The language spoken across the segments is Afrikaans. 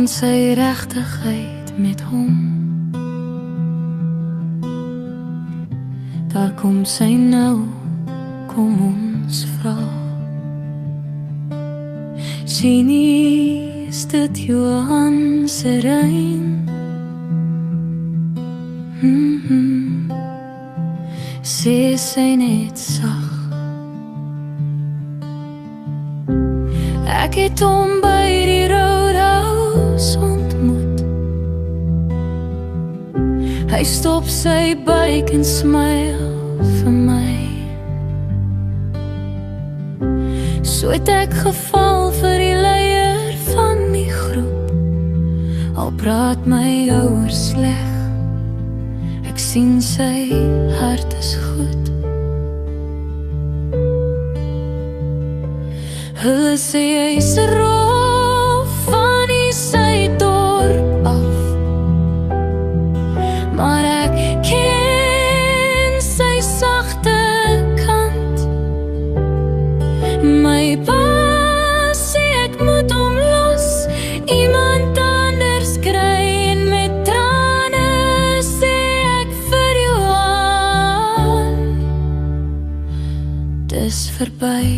van sy regtigheid met hom. Daar kom sy nou, kom ons vra. Sien nie, is dit Johan se rein? Sê sy net sag. Ek het hom by die roodhuis ontmoet. Hy stop sy buik en smile vir my. So het ek geval vir die leier van die groep. Al praat my ouers sleg, ek sien sy hart is goed. Hulle sê hy's roof van die sy dorp af, maar ek ken sy sagte kant. My pa sê ek moet hom los, iemand anders kry, en met trane sê ek vir Johan, dis verby.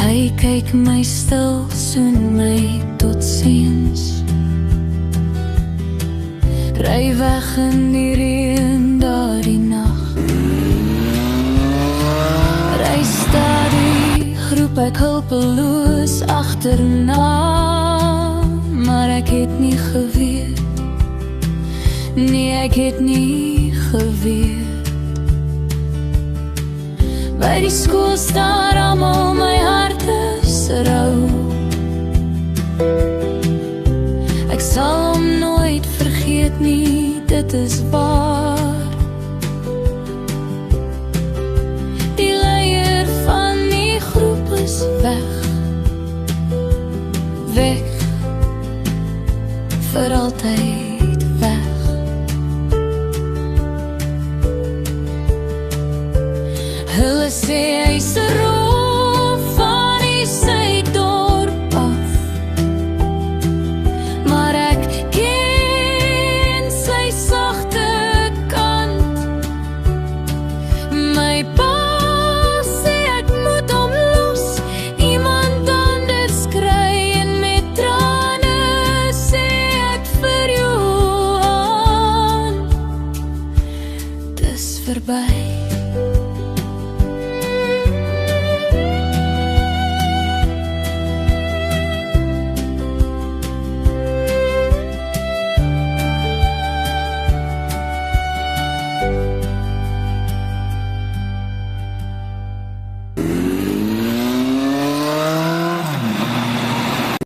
Hy kyk my stil, soen my tot ziens. Ry weg in die reën daardie nag. Ry stadig, roep ek hulpeloos agterna, maar ek het nie geweet. Nee, ek het nie geweet. By die skool staar almal, my hart is rou. Ek sal hom nooit vergeet nie, dit is waar. Die leier van die groep is weg. Weg vir altyd.